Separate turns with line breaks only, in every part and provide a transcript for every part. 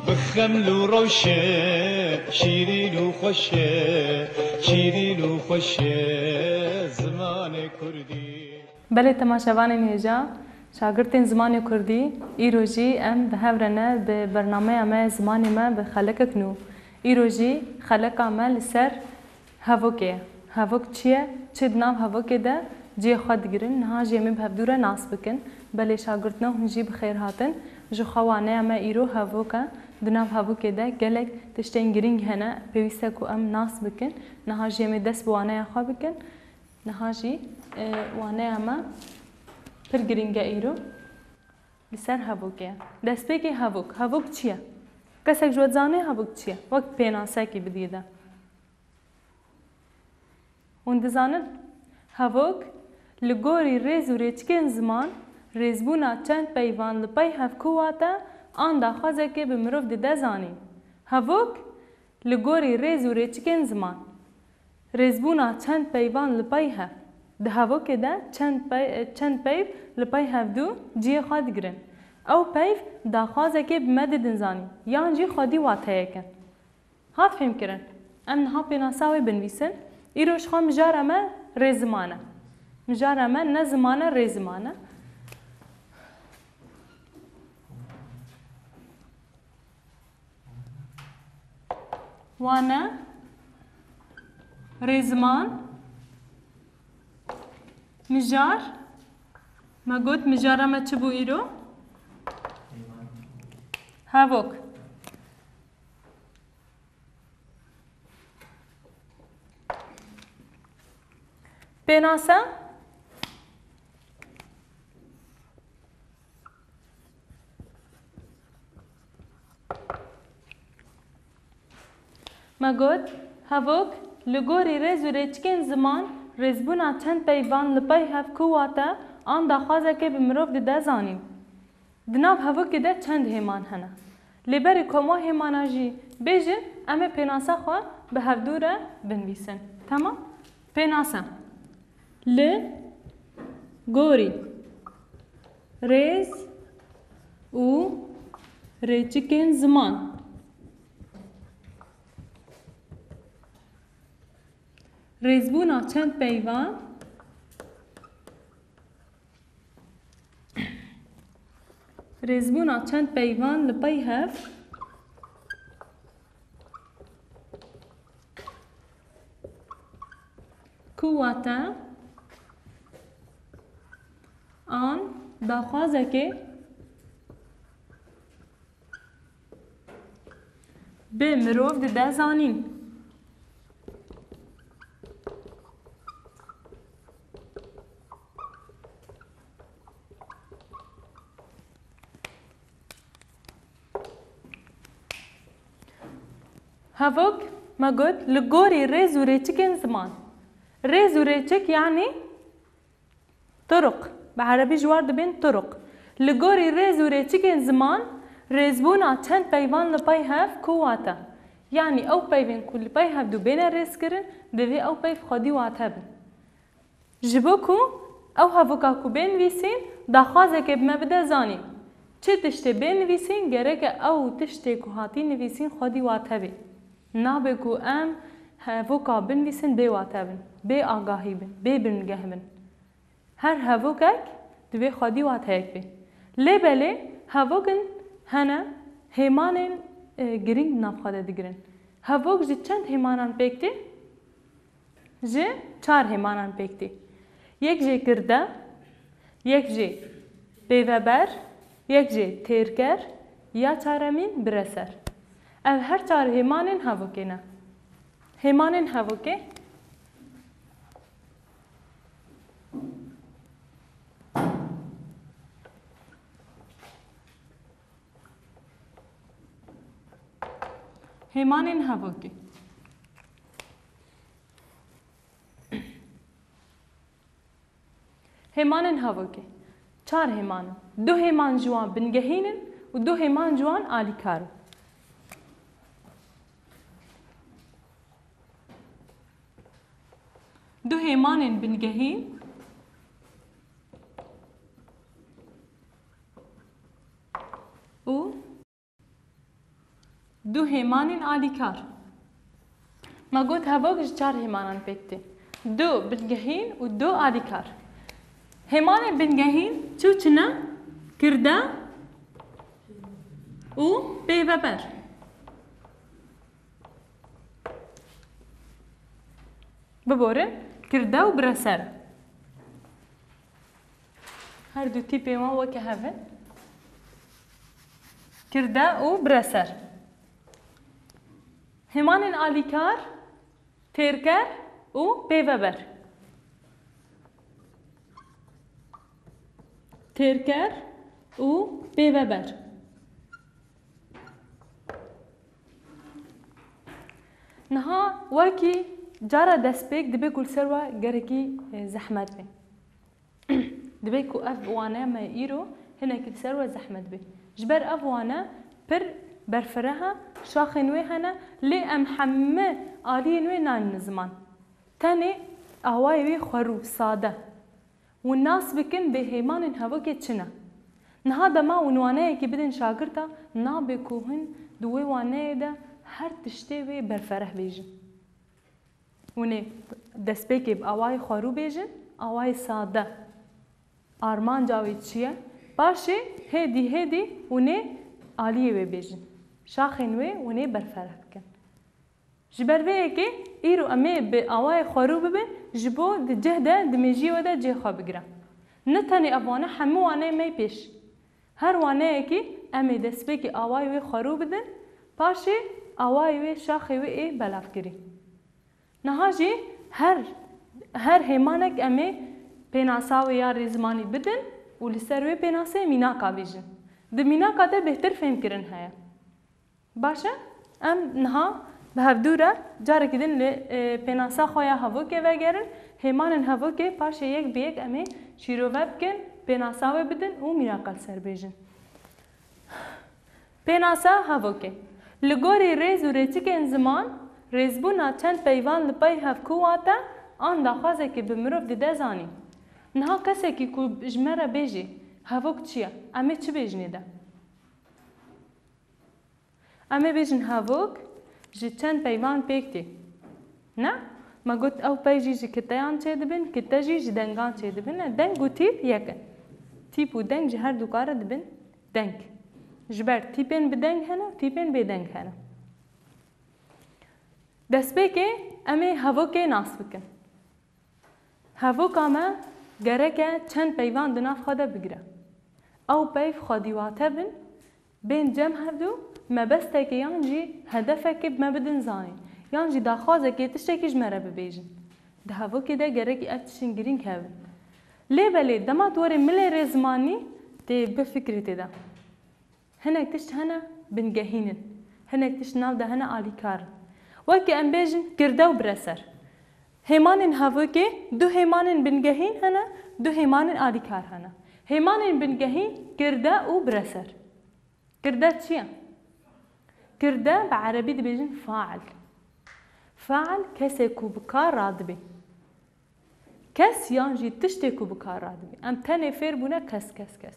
بخمل وروشه شیرین و خوشه شیرین و خوشه زمان کردی.
بله تماشاوان هجا شاگردین زمان کردی ایروجی ام دهورنه به برنامه ما زمان ما به خلق کنو ایروجی خلق عمل سر هوکه هوک چیه چه نام هوکه ده جی خود گرن نه جی می بهدوره ناس بکن بله شاگردنا هنجی بخیر هاتن جو خوانه ما ایرو هوکه دناف هوکه ده گلک تشتین گرینگ هنه پیوسته کو ام ناس بکن نه جی می دست بوانه خو بکن نه جی وانه ما پر گرینگ ایرو لسر هوکه دست بگی هوک چیه کسک جواد زانه هوک چیه وقت پیناسه کی بدیده هند زانن هوک لگوری ریز و ریچکن زمان ریزبونا چند پیوان لپای هفکواتا آن داخوازه که به مروف ده زانیم هوک لگوری ریز و ریچکن زمان ریزبونا چند پیوان لپای هف ده هوک ده چند پیو لپای هف دو جی خواد گرن او پیو داخوازه که بمددن زانیم یان جی خودی واتهه کن هات فهم کرن ام نها پیناساوی بنویسن ایروش خوا مجاره ما ریزمانه مجاره ما نه زمانه ریزمانه وانه ریزمان مجار ما گوت مجاره ما چه بو ایرو هاوک پیناسه ما گوت هاوک لگوری ریز و ریچکن زمان ریزبونا چند پیوان لپای هف کواتا آن داخوازه که بمروف ده زانیم دناب هاوک ده چند همان هنه لیبری کمو همانا جی بیجن امه پیناسه خواه به هفدوره بنویسن تمام؟ پیناسه ل گوری ریز و ریچکن زمان ریزبونا چند پیوان ریزبونا چند پیوان لپای هف کواتا آن داخوازه که به مروف ده زانین هاوک ما قلت لقوري ريز وريتشكن زمان ريز وريتشك يعني طرق بعربي جوار دبين طرق لقوري ريز وريتشكن زمان ريزبونا چند پیوان لپای هف کواتا يعني او پیوان كل لپای هف دو بين ريز کرن دوی او پیف خودی واتا بن جبوكو او هاوكا كو بين ويسين داخوازه که بما بده زاني چه تشته بين ويسين گره که او تشته كو هاتي نويسين خودی واتا بن نابه كو ام هاوكا بن ويسين بي واتا بن بي آگاهی بن بي بنگه بن هر هاوكاك دوی خودی واتا بن لی بله هاوكن هنا هیمانن گرینگ نافخاده دیگرن هاوک جی چند هیمانان پیکتی؟ جی 4 هیمانان پیکتی یک جی کرده یک جی بیوبر یک جی تیرگر یا چارمین برسر او هر 4 هیمانن هاوکه نه هیمانن هاوکه هیمانن هاوکه هیمانن هاوکه 4 هیمان 2 هیمان جوان بنگهینن و 2 هیمان جوان آلیکارو دو هیمان بنگهین و دو هێمانên alîkar. ما got hevok ji 4 hêmanan pêk tê. Du bingehîn û du alîkar. Hêmanên bingehîn çû çine? Kirde û pêveber. Biborin kirde û bireser. Her du tîpê wan weke hevin. Kirde û bireser. Hêmanên alîkar têrker û pêveber. Têrker û pêveber. Niha wekî cara destpêk dibe ku li ser we gerekî zehmet be. Dibe ku ev wane me îro hinekî li ser we zehmet be. Ji ber ev wane pir berfireha şaxên wê hene lê em heme aliyên wê nanîn ziman. Tenê awayê wê xwerû sade. Hûn nas bikin bê hêmanên hevokê çi ne. Niha dema hûn waneyekî bidin şagirta nabe ku hûn di wê waneyê de her tiştê wê berfereh bêjin. Hûn ê destpêkê bi awayê xwerû bêjin, awayê sade. Armanca wê çi ye? Paşê hêdî hêdî hûn ê aliyê wê bêjin. Şaxên wê hûn ê berfereh bikin. Ji ber vê yekê îro em ê bi awayê xwerû bibin ji bo di cih de di mêjiyê we de cih xwe bigirin. Ne tenê ev wane hemû waneyê me pêş. Her waneyekî em ê destpêkê awayê wê xwerû bidin, paşê awayê wê şaxê wê ê belavkirî. Niha jî her hêmanek em ê pênasa wê ya rêzmanî bidin û li ser wê pênaseyê mînaka bêjin. Di mînaka de bêhtir fêmkirin heye. Baş e? Em niha bi hevdû re carekî din li pênasa xwe ya hevokê vegerin, hêmanên hevokê paşê yek bi yek em ê şîrove bikin, pênasa wê bidin û mînaka li ser bêjin. Pênasa hevokê. Li gorî rêz û rêçikên ziman, rêzbûna çend peyvan li pey hevkû wate an daxwazekî bi mirov dide zanî. Niha kesekî ku ji me re bêjî hevok çi ye? Em ê çi bêjinê de? Em ê bêjin hevok ji çend peyvan pêk tê. Ne? Me got ew pey jî ji kiteyan çê dibin, kite jî ji dengan çê dibin. Deng û tîp yek in. Tîp û deng ji her du kare dibin deng. Ji ber tîpên bi deng hene û tîpên bêdeng hene. Destpêkê em ê hevokê nas bikin. Hevoka me gerek e çend peyvan di nav xwe de bigire. Ew peyv xwedî wate bin, bên cem hevdû mebestekê yan jî hedefekê me bidin zanîn. Yan jî daxwazekê tiştekî ji me re bibêjin. Di hevokê de gerekî ev tiştên girîng hevin. Lê belê dema tu werê milê rêzmanî tê bifikrî tê de. Hinek tişt hene bingehînin. Hinek tişt nav de hene alîkarin. Wekî em bêjin kirde û bireser. Hêmanên hevokê du hêmanên bingehîn hene, du hêmanên alîkar hene. Hêmanên bingehîn kirde û bireser. Kirde çi ye? Kirde bi erebî dibêjin fail. Fail kesê ku bi kar radibe. Kes yan jî tiştê ku bi kar radibe. Em tenê fêr bûne kes kes kes.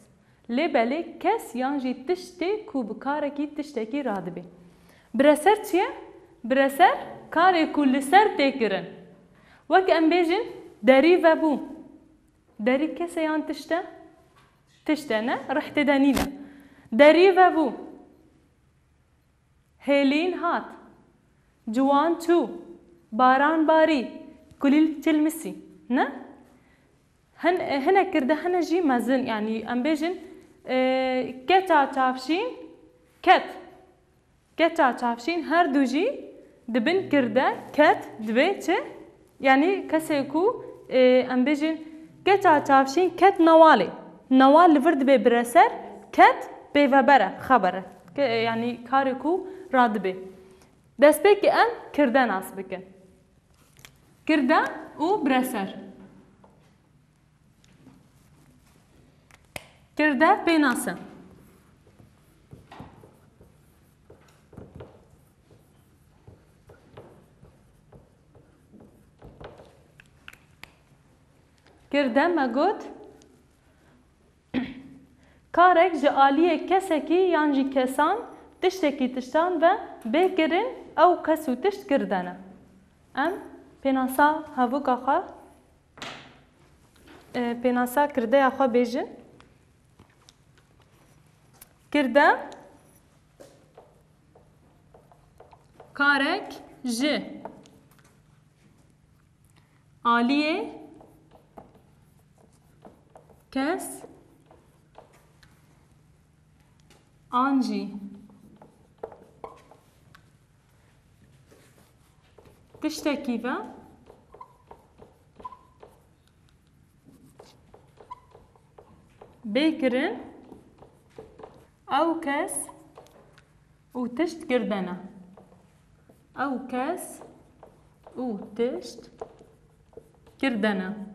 Lê belê kes yan jî tiştê ku bi karekî tiştekî radibe. Bireser çi ye? Bireser karê ku li ser tê kirin. Wek em bêjin derî vebû. Derî kesê yan tişte? Tişte ne? Rihte de nîne. Derî vebû. Hêlîn hat. Ciwan çû. Baran barî. Kulîl çilmisî. Ne? Hinek kirde hene jî mezin. Yani em bêjin keça çavşîn ket. Keça çavşîn her du jî dibin kirde ket dibe çi? Yani kesê ku em bêjin keça çavşîn ket nawalê. Nawal li vir dibe bireser, ket pêveber e, xeber e. Yani karê ku radibe. Destpêkê em kirde nas bikin. Kirde û bireser. Kirde pênasin. Kirde me got karek ji aliyê kesekî yan jî kesan تشتكي تشتان و بكرن أو كسو تشت كردنا أم بناسا هفوك أخا بناسا كرده أخا بيجن كرده كارك ج عالية كس آنجي تشتكي و بكرن أو كس وتشت كردنا أو كس وتشت كردنا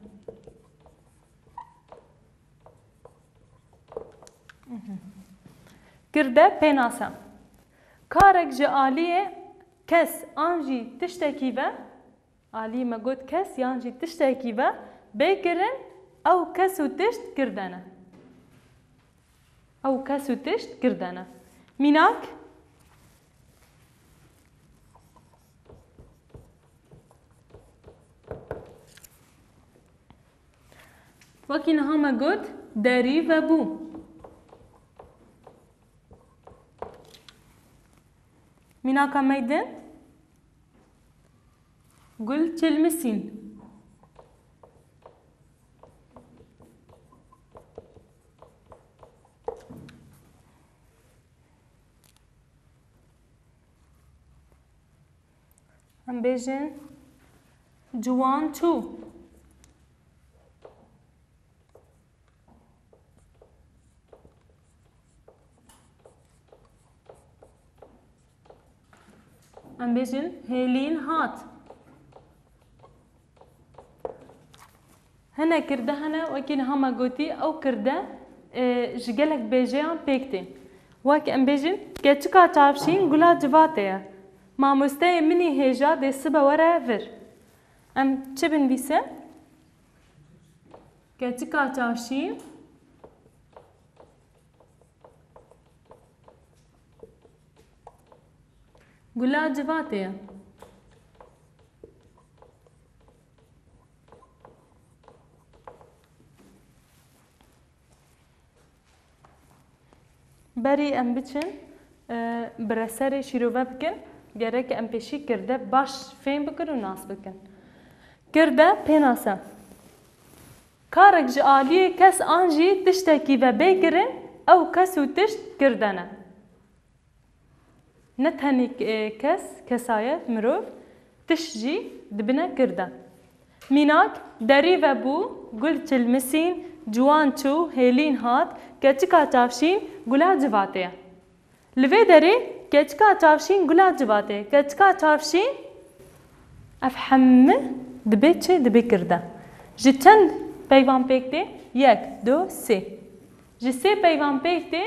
كرده بيناسا كارك جي آلية كس آنجي تشتكي و آلية ما قد كس يانجي تشتكي و بكرن أو كس وتشت كردنا أو كس وتشت كردنا ميناك وكي نهاما قد داري وبو ميناكا ميدن قل تلمسين هم بيجن جوان تو هم بيجن هيلين هات هنا كرده هنا وكين هما قوتي او كرده جگلك بيجيان بيكتين وك ام بيجن كتشكا تعرفشين قولا جواتيا ما مستوى مني هيجا دي سبا ورا فر ام چه بنویسه كتشكا تعرفشين قولا جواتيا بري ام بچن برسر شیروه بکن گره که ام پیشی کرده باش فهم بکن و ناس بکن کرده پیناسه کارک جی آلیه کس آنجی تشتکی و بگرن او کس و تشت کردنه نتهنی کسایه مروف تشجی دبنه کرده میناک دری و بو گل چلمسین جوان چو هیلین هات کچکا چافشین گلا جواته لوی دری کچکا چافشین گلا جواته کچکا چافشین افهم دبی چه دبی کرده جی چند پیوان پیکته یک دو سه جی سه پیوان پیکته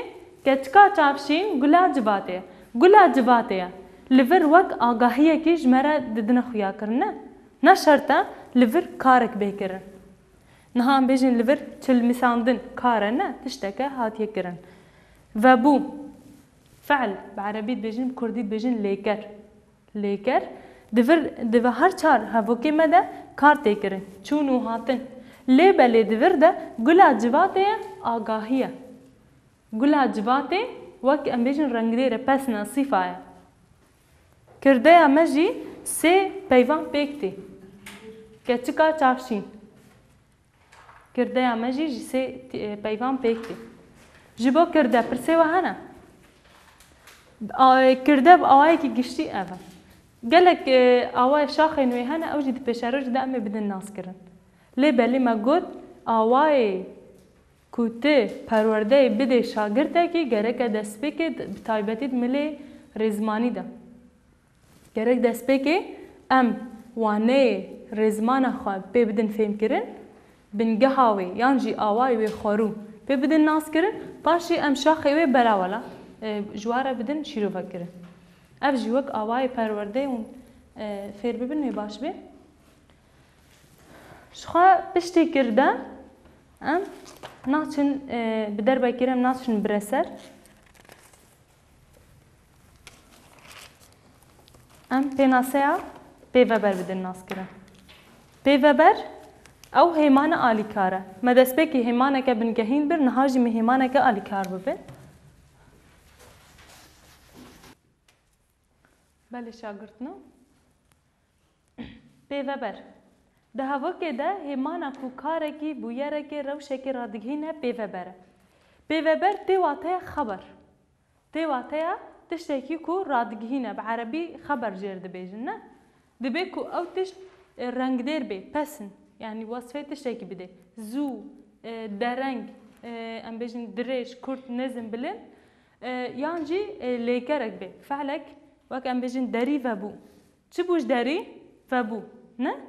کچکا چافشین گلا جواته گلا جواته لور وک آگاهیه کی جمره ددن خویا کرنه نه شرطه لور کارک بکرن نهام بيجن لفر تل مساندن كارنا تشتكى هات يكرن وبو فعل بعربي بيجن كردي بيجن ليكر ليكر دفر هر چار هفوكي مدى كار تيكرن چونو هاتن لي بلي دفر ده گلا جواتي آگاهية گلا جواتي وك ام بيجن رنگ دي رپسنا صفايا كرده مجي سي پیوان پیکتی كچكا چافشين کرده امجی جسه پیوان پیکتی جبو کرده پرسه و هنه کرده با آوایی که گشتی اول گلک آوای شاخه نوی هنه او جد پیشارو جده امه بدن ناس کرن لی بلی ما گود آوای کوته پرورده بده شاگرده که گرک دست بکه بتایبتید ملی رزمانی ده گرک دست بکه ام وانه رزمان خواه بی بدن فهم کرن بنجهاوي يانجي آواي وخارو ببدن ناس كرن باشي ام شاخي وي براولا جواره بدن شيرو فكرن اف جوك آواي پرورده اون فير ببن باش بي شخوا بشتي كرده ام ناچن بدر بكرم ناچن برسر ام پێناسەیە پێڤەبەر بدن ناس kirin. Pêveber ew hêmana alîkar e. Me destpêkî hêmaneke bingehîn bir niha jî me hêmaneke alîkar bibe. Belê şagirtina. Pêveber. Di hevokê de hêmana ku karekî, bûyerekê, rewşekê radigihîne pêveber e. Pêveber tê wateya xeber. Tê wateya tiştekî ku radigihîne. Bi erebî xeber jêr dibêjin ne? Dibe ku ew tişt rengdêr bê, pesin. Yani wasfê tiştekî bide. Zû, dereng, em bêjin dirêj, kurt, nizm, bilind. Yan jî lêkerek bê. Fehlek wek em bêjin derî vebû. Çi bû ji derî? Vebû. Ne?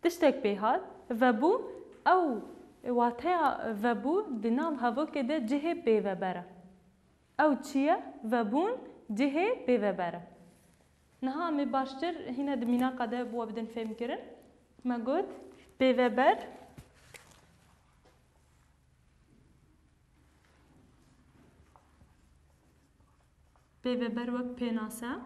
Tiştek pê hat. Vebû ew wateya vebû di nav hevokê de cihê pêveber e. Ew çi ye? Vebûn cihê pêveber e. Niha me baştir hîne di mînaka de bu we bidin fêm kirin. Me got pêveber pêveber wek pênase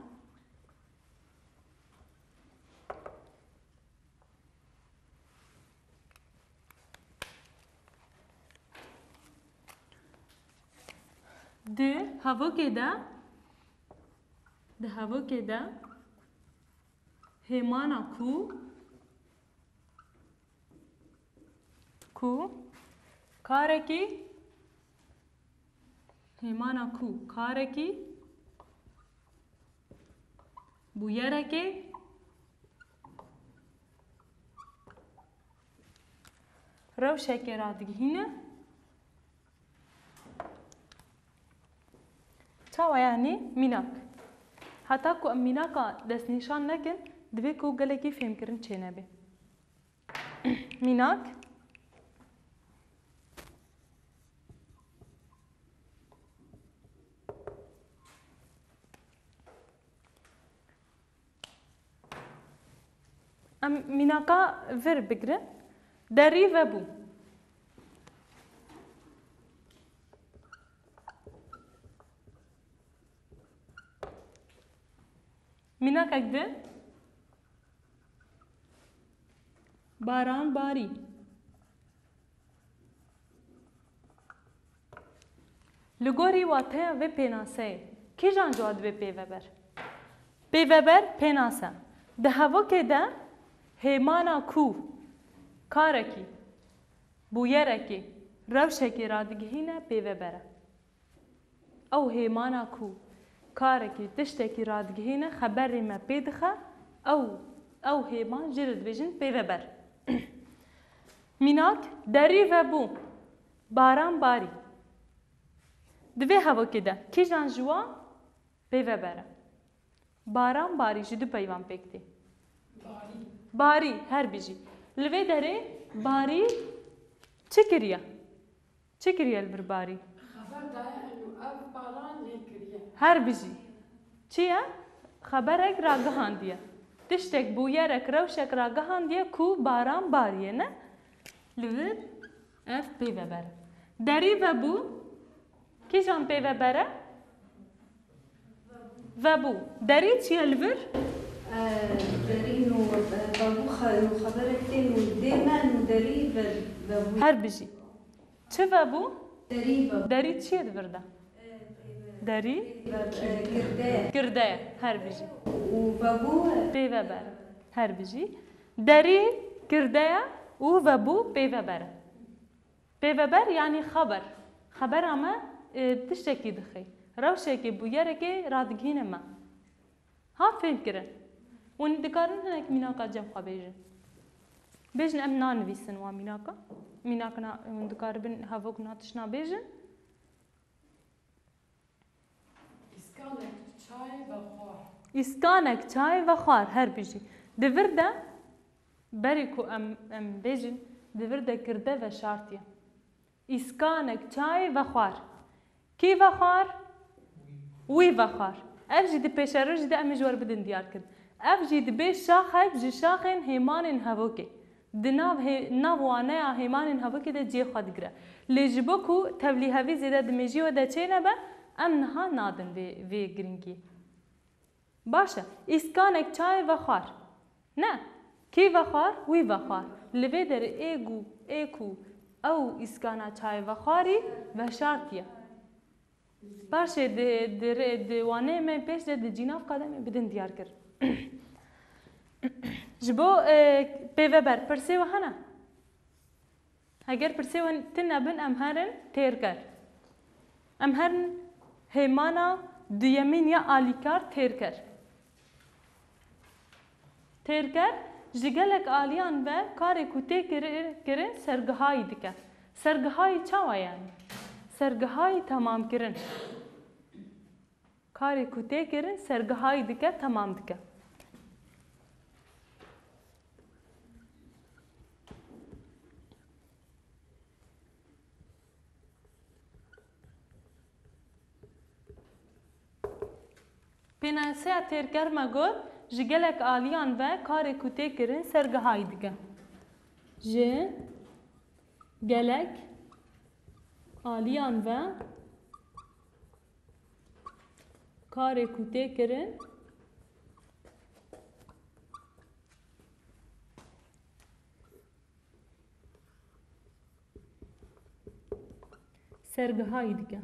di hevokê de hêmana ku karekî hêmana ku karekî bûyerekê rewşekê radigihîne çawa yani mînak. Heta ku em mînaka destnîşan nekin divê ku gelekî fêmkirin çê nebe. Mînak em mînaka vir bigirin. Derî vebû. Mînakek di baran barî. Li gorî wateya vê pênaseyê kîjan ciwa dibe pêveber? Pêveber pênase. Di hevokê de hêmana ku karekî, bûyerekê, rewşekê radigihîne pêveber e. Ew hêmana ku karekî tiştekî radigihîne xeberê me pê dixe ew hêman jê re dibêjin pêveber. Mînak derî vebû baran barî. Di vê hevokê de kîjan ji wan pêveber e? Baran barî ji du peyvan pêk tê. Barî her bijî. Li vê derê barî çi kiriye? Çi kiriye li vir barî? Her bijî. Çi ye? Xeberek ragihandiye. Tiştek bûyerek rewşek ragihandiye ku baran barîye ne? Li vir ev pêveber. Derî vebû kîjan pêveber e? Vebû. Derî çi ye li vir? Her bijî. Çi vebû? Derî çi ye di vir de? Derî girdeye. Her bijî. Pêveber. Her bijî. Derî girdeye û vebû pêveber. Pêveber yani xeber. Xebera me tiştekî dixê. Rewşekê bûyerekê radigihîne me. Ha fêm kirin. Hûn dikarin hinek mînaka cem xwe bêjin. Bêjin em nanivîsin wan mînaka. Mînakina hûn dikaribin hevok natişna bêjin. İskanek çay ve xwar her bijî. Di vir de berî ku em bêjin di vir de girde ve şartiye. İskanek çay ve xwar. Kî ve xwar? Wî ve xwar. Ev jî di pêşerû jî de em ê ji we bidin diyar kirin. Ev jî dibe şaxek ji şaxên hêmanên hevokê. Di nav waneya hêmanên hevokê de ciyê xwe digire. Lê ji bo ku tevlîhevî zêde di mêjî we de çê nebe em niha nadin vê giringiyê. باشە ئیسکانێک چای و خوار نه کی و خوار وی و خوار لەوێ دەرێ ئێک و ئەو ئیسکانە چای و خواری بە شارتیە باشێ وانەیە me pêş de di cînav qademê bidin diyar kir ji bo pêveber pirsê we hene heger pirsê we tin nebin em herin têrker em herin hêmana duyemîn ya alîkar têrker têrker ji gelek aliyan ve karê ku tê kirin sergihayî dike sergihayî çawa yani sergihayî temamkirin karê ku tê kirin sergihayî dike temam dike pênaseya têrker me got ji gelek aliyan ve karê ku tê kirin sergihayî dike ji gelek aliyan ve karê ku tê kirin sergihayî dike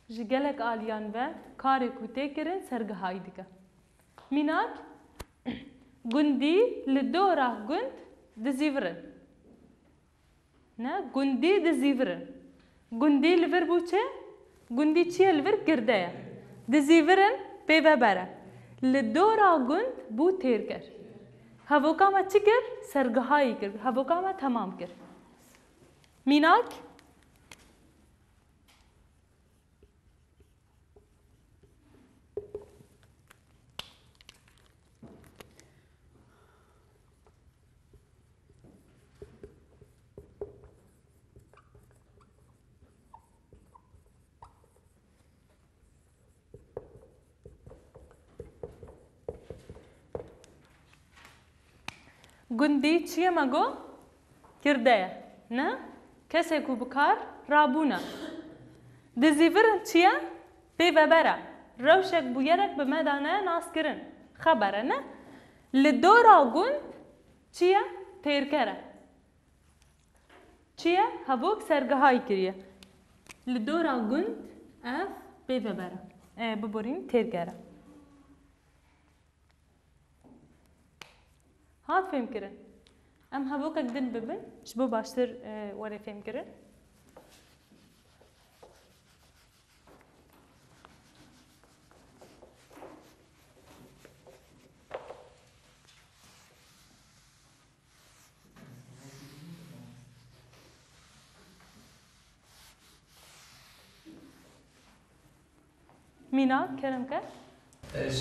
ji gelek aliyan ve karê ku tê kirin sergihayî dike mînak gundî li dora gund dizîvirin ne gundî dizîvirin gundî li vir bû çi gundî çi ye li vir girde ye dizîvirin pêveber e li dora gund bû têrker hevoka me çi kir sergihayî kir hevoka me temam kir mînak gundî çi ye me got girde ye ne kesek ku bi kar rabûne dizîvirin çi ye pêveber e rewşek bûyerek bi me dane naskirin xeber e ne li dora gund çi ye têrker e çi ye hevok sergihayî kiriye li dora gund ev pêveber e biborîn têrker e hat fêm kirin em hevokek din bibin ji bo baştir werê fêm kirin mînak kerem ke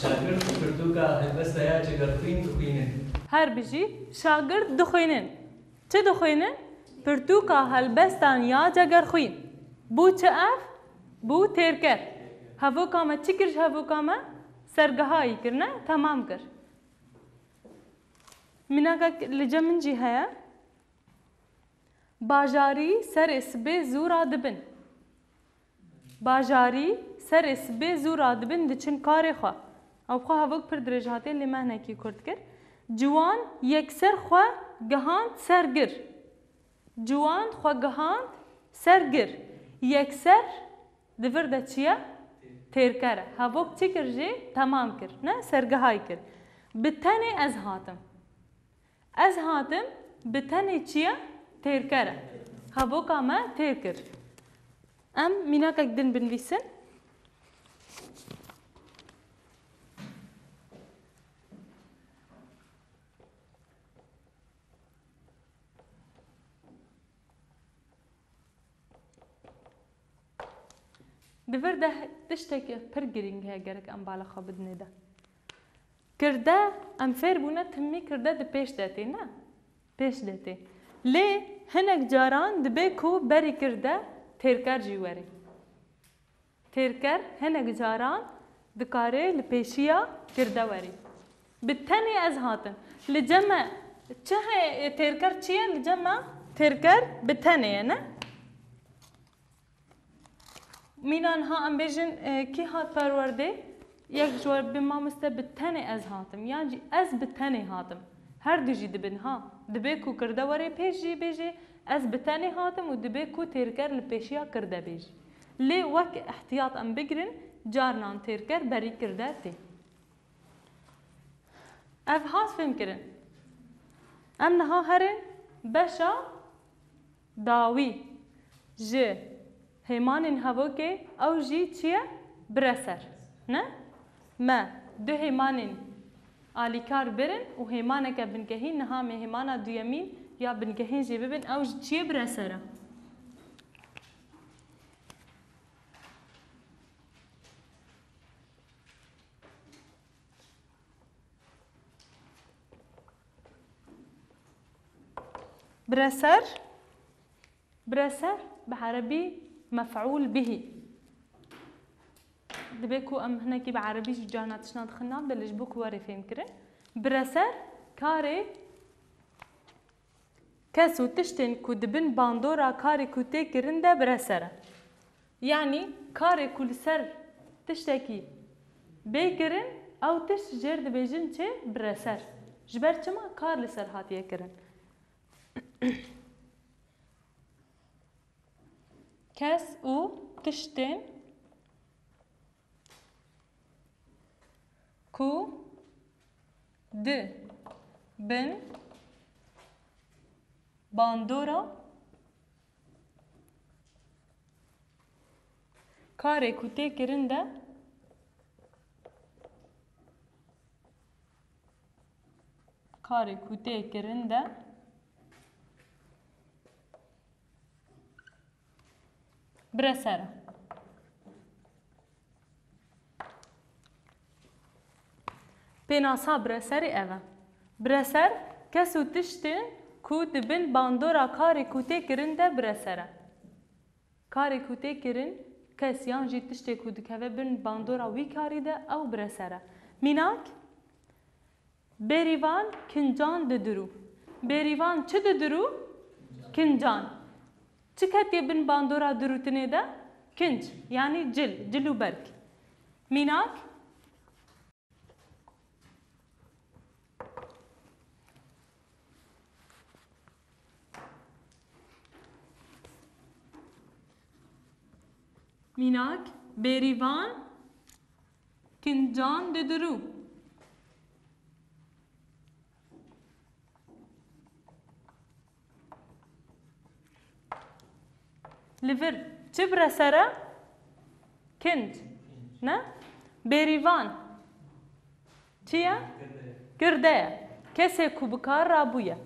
شاگرد پرتوکا هەلبەستە یا جگەرخوین بخوێنن
her bijî şagird dixwînin çi dixwînin pirtûka helbestan ya cegerxwîn bû çi ev bû têrker hevoka me çi kir ji hevoka me sergihayî kir ne temam kir mînakek li cem min jî heye bajarî serê sibê zûra dibin bajarî serê sibê zûra dibin diçin karê xwe ew xwe hevok pir dirêj hatiye lê me hinekî kurd kir ciwan yekser xwe gihand sergir ciwan xwe gihand sergir yekser di vir de çi ye têrker e hevok çi kir jê temam kir ne sergihayî kir bi tenê ez hatim bi tenê çi ye têrker e hevoka me têr kir em mînakek din binivîsin di vir de tiştekî pir girîng heye gerek em bala xwe bidinê de kirde em fêr bûne timî kirde di pêş de tê ne pêş de tê lê hinek caran dibe ku berî kirde têrker jî were têrker hinek caran dikare li pêşiya kirde werî bi tenê ez hatin li ceme چه ترکر چیه لجمع ترکر بتنه نه مینان ها ام بیجن کی هات پرورده یک جوار بما مسته بتنه از هاتم یعنی از بتنه هاتم هر دو جی دبن ها دبه کو کرده وره پیش جی بیجی از بتنه هاتم و دبه کو ترکر لپیشیا کرده بیجی لی وک احتیاط ام بگرن جارنان ترکر بری کرده تی اف هاس فهم کرن ام نها هرن بشا داوی جه هیمانین هوا که او جی چیه برسر نه ما دو هیمانین آلیکار برن و هیمانه که بنگهین نها می هیمانا دویمین یا بنگهین جی ببین او جی چیه برسره برسر بعربي مفعول به دبيكو ام هناكي بعربي جانا تشنا دخلنا بلش بوك وري فهم كره برسر كاري كسو تشتن كو دبن باندورا كاري كو تكرن ده برسره يعني كاري كل سر تشتكي بيكرن او تشجر دبيجن چه برسر جبر چما كار لسر هاتيه كرن کس او تشتن کو د بن باندورا کاری کوته کرنده برسر بناسا برسر اوه برسر کسو تشتن کو دبن باندورا کاری کوته کرنده برسره کاری کوته کرن کس یان جی تشته کو دکوه بن باندورا وی کاری ده او برسره میناک بریوان کنجان ددرو بریوان چه ددرو؟ کنجان چه کتی بن باندورا دروتنه ده؟ کنج یعنی جلو برگ میناک بریوان کنجان ددرو لفر چه برسره؟ کنج نه؟ بریوان چیه؟ کرده کسی کو بکار رابویه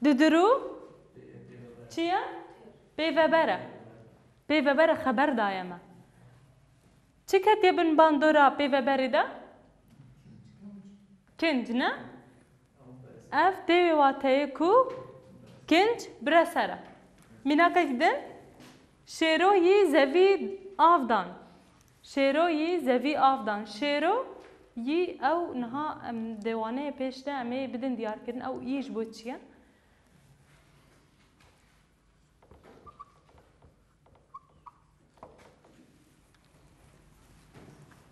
ددرو چیه؟ پیوبره خبر دایمه چه کتی بن باندورا پیوبره ده؟ کنج نه؟ اف دیوی واتهی کو کنج برسره مینا که کدن؟ شیروی زوی آفدان شیرو یی او نها دیوانه پیشته امی بدن دیار کردن او ایش بود چیه؟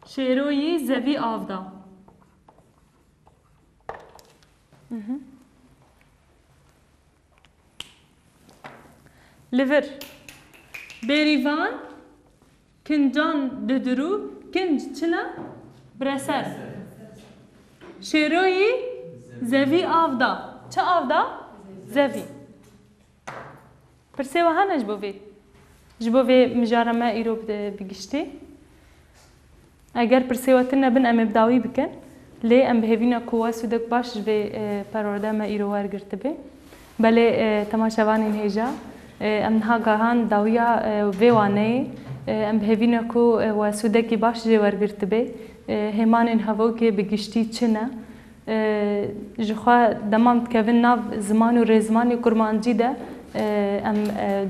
شیروی زوی آفدان لور بریوان کنجان ددرو کنج چنا برسر شیروی زوی آفدا چه آفدا؟ زوی پرسه و هنه جبوی مجارمه ایرو بگشتی اگر پرسه و تنه بن ام ابداوی بکن لی ام بهوینا کوه سودک باش جبی پرورده ما ایرو ورگرته بی بله تماشاوانین هیجا ام نها گاهان داویا ویوانه ام بهوینا کو و سودکی باش جی ورگرته بی همان هوا که بگشتی چنه جخوا دمام تکون ناو زمان و رزمانی کرمانجی ده ام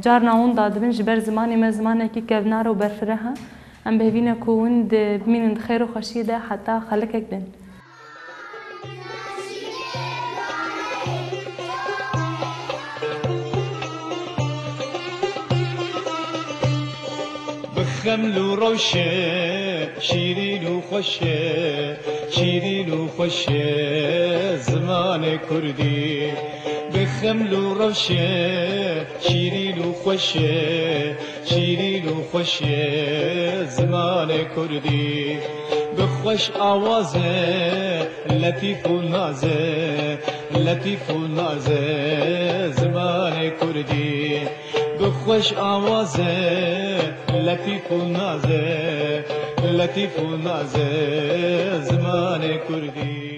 جار ناون دادبن جبر زمانی ما زمانه کی کونار و برفره ها ام بهوینا کون د بمین خیر و خوشی ده حتی خلقک دن
بخمل و روشه شیرین و خوشه شیرین و خوشه زمان کردی بخمل و روشه شیرین و خوشه شیرین و خوشه زمان کردی بخوش آوازه لطیف و نازه لطیف و نازه زمان کردی بخوش آوازه لطیف و نازه لطیف و نازه زمان کردی